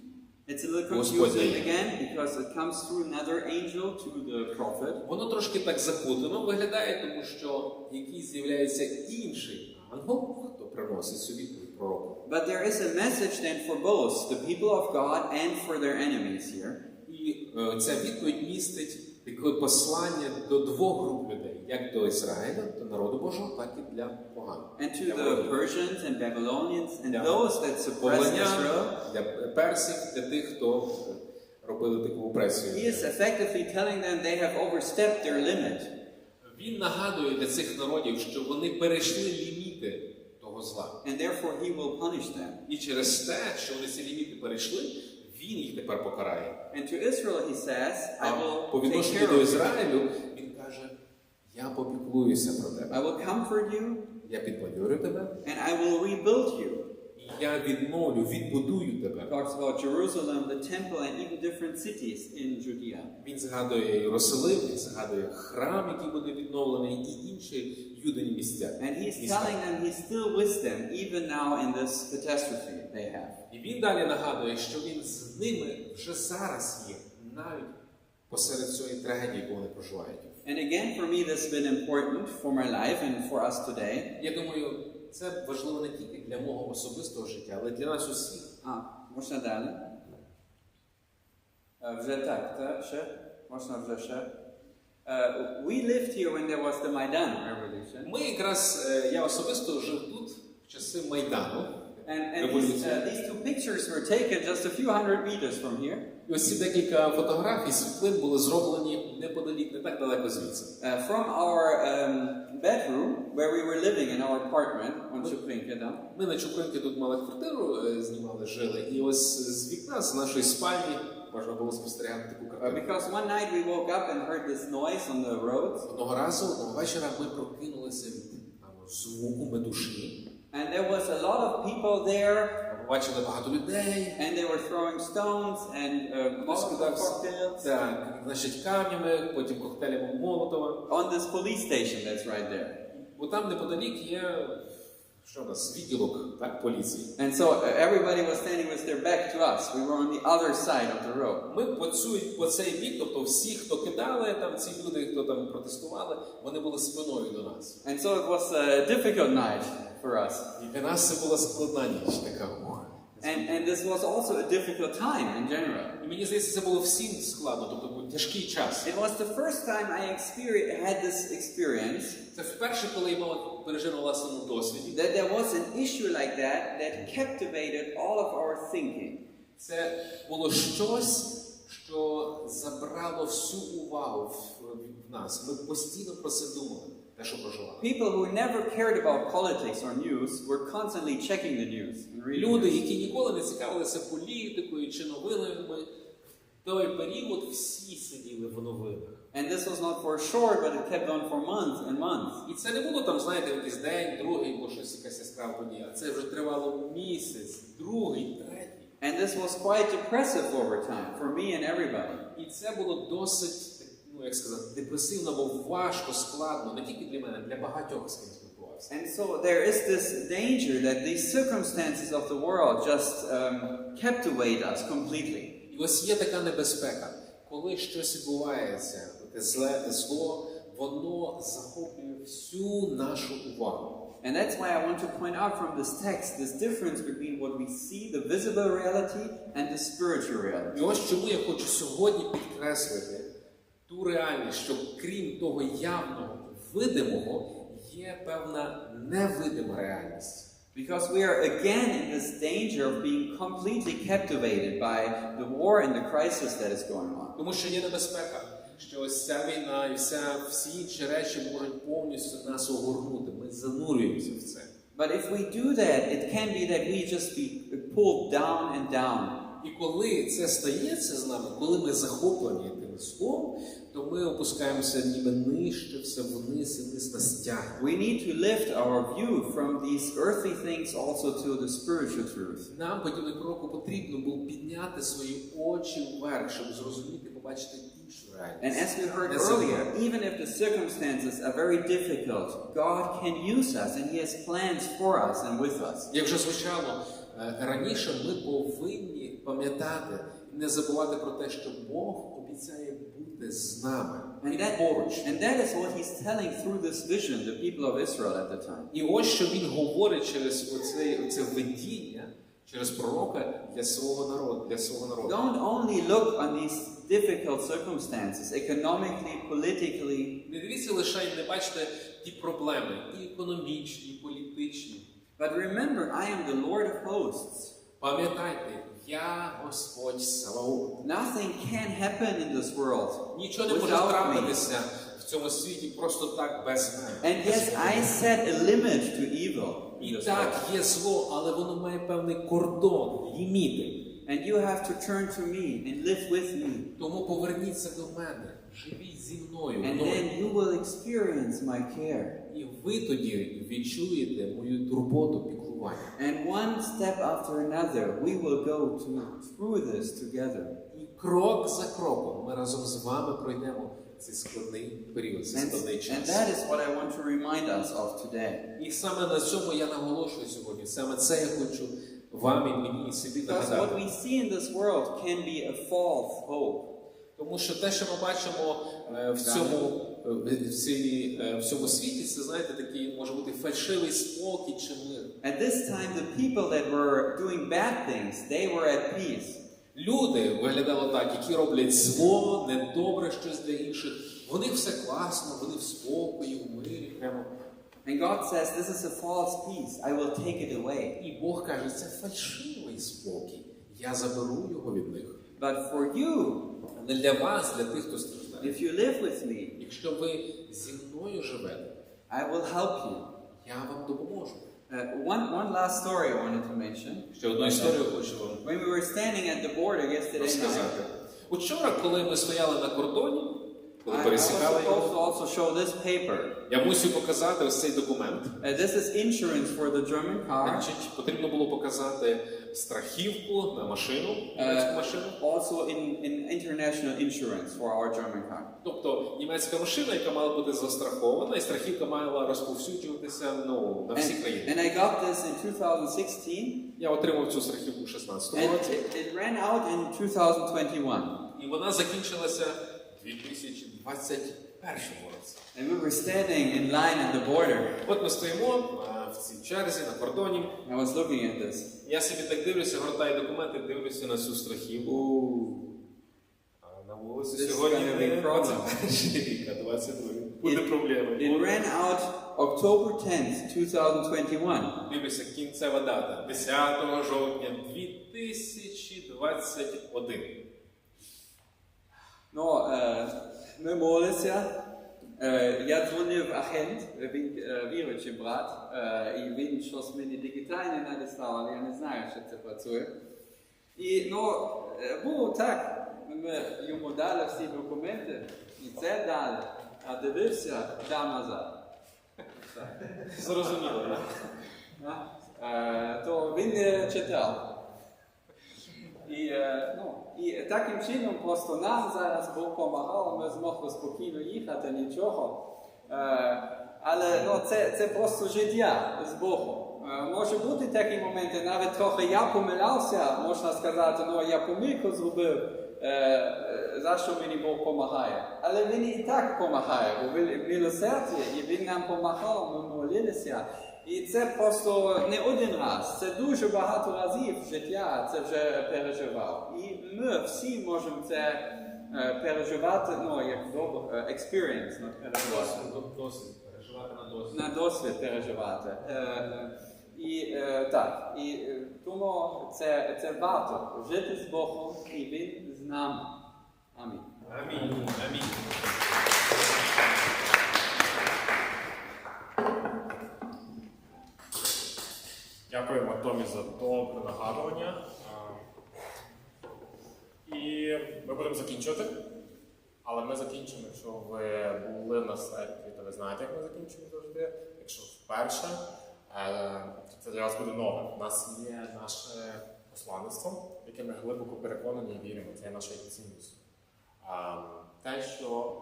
It's a little confusing again because it comes through another angel to the prophet. Воно трошки так запутано виглядає, тому що який з'являється інший ангел, хто приносить цю відповідь пророку. But there is a message then for both the people of God and for their enemies here. І ця відповідь містить таке послання до двох груп людей, як до Ізраїля, до народу Божого, так і для поганих. And to the Persians and Babylonians and those that suppressed Israel. Для персів, для тих, хто робили таку опресію. He is effectively telling them they have overstepped their limit. Він нагадує для цих народів, що вони перейшли ліміти того зла. And therefore he will punish them. І через те, що вони ці ліміти перейшли, він їх тепер покарає. And to Israel he says, I will По take відношенню care до of you. Ізраїлю, він каже: я попіклуюся про тебе. I will comfort you, Я підбадьорю тебе. and I will rebuild you. І я відновлю, відбудую тебе. He talks about Jerusalem, the temple, and even different cities in Judea. Він згадує Єрусалим, він згадує храм, який буде відновлений, і інші юдині місця. And he's telling them he's still with them, even now in this catastrophe they have. І він далі нагадує, що він з ними вже зараз є, навіть посеред цієї трагедії, яку вони проживають. And again, for me, this has been important for my life and for us today. Я думаю, це важливо не тільки для мого особистого життя, але для нас усіх. Можна далі? Вже так, так, ще? Можна вже ще? We lived here when there was the Maidan revolution. Ми якраз, я особисто жив тут в часи Майдану. And these two pictures were taken just a few hundred meters from here. І ось ці декілька фотографій, світлин були зроблені неподалік, не так далеко звідси. From our bedroom, where we were living in our apartment on Чупринки, да? Ми на Чупринки тут мали квартиру, знімали, жили, і ось з вікна, з нашої спальні, можна було спостерігати таку картину. Because one night we woke up and heard this noise on the road. Одного вечора ми прокинулися від звуку метушні. And there was a lot of people there. Побачили багато людей. And they were throwing stones and Molotov cocktails. Так, значить, камнями, потім коктейлями Молотова. On this police station that's right there. Бо там неподалік є, що у нас, відділок, так, поліції. And so everybody was standing with their back to us. We were on the other side of the road. Ми по цей бік, тобто всі, хто кидали, там ці люди, хто там протестували, вони були спиною до нас. And so it was a difficult night for us. І для нас це була складна ніч, така. And this was also a difficult time in general. І мені здається, це було всім складно, тобто був тяжкий час. It was the first time I had this experience. Це вперше, коли я пережив на власному досвіді. That there was an issue like that captivated all of our thinking. Це було щось, що забрало всю увагу в нас. Ми постійно про це думали, те, що проживали. People who never cared about politics or news were constantly checking the news. Люди, які ніколи не цікавилися політикою чи новинами, в той період всі сиділи в новинах. And this was not for short, but it kept on for months and months. І це не було там, знаєте, якийсь день, другий, або щось якась яскрава подія. Це вже тривало місяць, другий, третій. And this was quite depressive over time for me and everybody. І це було досить, ну як сказати, депресивно, бо важко, складно, не тільки для мене, для багатьох, з ким спілкувався. And so there is this danger that these circumstances of the world just captivate us completely. І ось є така небезпека, коли щось відбувається, те зле, те зло, воно захоплює всю нашу увагу. And that's why I want to point out from this text this difference between what we see, the visible reality, and the spiritual reality. І ось чому я хочу сьогодні підкреслити ту реальність, що крім того явного, видимого, є певна невидима реальність. Because we are again in this danger of being completely captivated by the war and the crisis that is going on. Тому що є небезпека, що ось ця війна і всі інші речі можуть повністю нас огорнути. Ми занурюємося в це. But if we do that, it can be that we just be pulled down and down. І коли це стається з нами, коли ми захоплені тим злом, то ми опускаємося ніби нижче, все вниз і вниз нас тягне. We need to lift our view from these earthly things also to the spiritual truth. Нам, подібне кроку, потрібно було підняти свої очі вверх, щоб зрозуміти, побачити іншу реальність. And as we heard earlier, even if the circumstances are very difficult, God can use us and He has plans for us and with us. Як вже звучало раніше, ми повинні пам'ятати і не забувати про те, що Бог обіцяє бути з нами. And that is what He's telling through this vision the people of Israel at the time. І ось що Він говорить через оце видіння, через пророка для свого народу. Don't only look on these difficult circumstances, economically, politically. Не дивіться лише і не бачите ті проблеми, і економічні, і політичні. But remember, I am the Lord of hosts. Пам'ятайте, я Господь Саваоф. Nothing can happen in this world Нічого не може трапитися в цьому світі просто так без мене. And yes, I set a limit to evil. І так, є зло, але воно має певний кордон, ліміти. And you have to turn to me and live with me. Тому поверніться до мене, живіть зі мною. And then you will experience my care. І ви тоді відчуєте мою турботу, піклування. And one step after another, we will go through this together. І крок за кроком ми разом з вами пройдемо цей складний період, цей складний час. And that is what I want to remind us of today. І саме на цьому я наголошую сьогодні. Саме це я хочу вам і мені і собі Because what нагадати. we see in this world can be a false hope. Тому що те, що ми бачимо в цьому світі, це, знаєте, такий, може бути, фальшивий спокій чи мир. At this time, the people that were doing bad things, they were at peace. Люди, виглядало так, які роблять зло, недобре щось для інших. Вони все класно, вони в спокої, в мирі, прямо. And God says, this is a false peace. I will take it away. І Бог каже, це фальшивий спокій. Я заберу його від них. But for you, Не для вас, для тих, хто страждає. If you live with me, Якщо ви зі мною живете, I will help you. я вам допоможу. One last story I wanted to mention. Ще одну історію хочу вам When we were standing at the border yesterday night, розказати. Учора, коли ми стояли на кордоні, коли I was пересікали supposed to його, also show this paper. я мусив показати ось цей документ. This is insurance for the German car. Значить, потрібно було показати страхівку на машину, німецьку машину. Also in international insurance for our German car. Тобто німецька машина, яка мала бути застрахована, і страхівка мала розповсюджуватися на всі країни. And I got this in 2016. Я отримав цю страхівку в 16 And році. it ran out in 2021. І вона закінчилася в 2021 році. And we were standing in line at the border. От ми стоїмо в цій черзі на кордоні. I was looking at this. Я собі так дивлюся, гортаю документи, дивлюся на цю страхівку. А на вулиці This is сьогодні gonna не be a problem. 21 рік, а 22. Буде проблема. It ran out October 10th, 2021. Дивлюся, кінцева дата. 10 жовтня 2021. Ну, ми молилися. Я дзвонив агент, він віруючий брат, і він щось мені дигітальне надіслав, але я не знаю, що це працює. І, було так, ми йому дали всі документи, і це дали, а дивився, дав назад. Зрозуміло, так? То він не читав. І таким чином просто нам зараз Бог допомагав, ми змогли спокійно їхати, нічого. Але це просто життя з Богом. Може бути такі моменти, навіть трохи я помилявся, можна сказати, я помилку зробив, за що мені Бог допомагає. Але Він і так допомагає, бо Він милосердя, і Він нам допомагав, ми молилися. І це просто не один раз, це дуже багато разів життя це вже переживав. І ми всі можемо це переживати, як добре, experience, переживати. Досвід, переживати на досвід. На досвід переживати. І тому це варто жити з Богом, і Він з нами. Амінь. Амінь. Амінь. Дякуємо Томі за добре нагадування. І ми будемо закінчувати. Але ми закінчимо, якщо ви були на церкві, то ви знаєте, як ми закінчуємо завжди. Якщо вперше, то це для вас буде нове. У нас є наше посланництво, яке ми глибоко переконані і віримо. Це є наша цінність. Те, що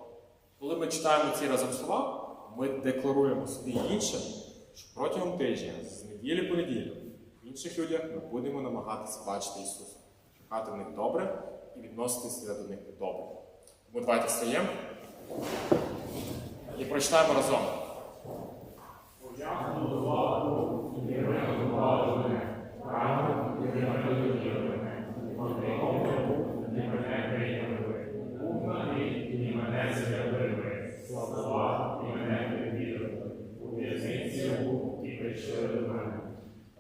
коли ми читаємо ці разом слова, ми декларуємо собі іншим, що протягом тижня, з неділі по неділю, в інших людях ми будемо намагатися бачити Ісуса, шукати в них добре і відноситися до них добре. Тому давайте встаємо і прочитаємо разом.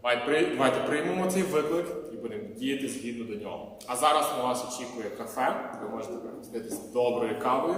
Давайте приймемо цей виклик і будемо діяти згідно до нього. А зараз на вас очікує кафе, ви можете пригоститися доброю кавою.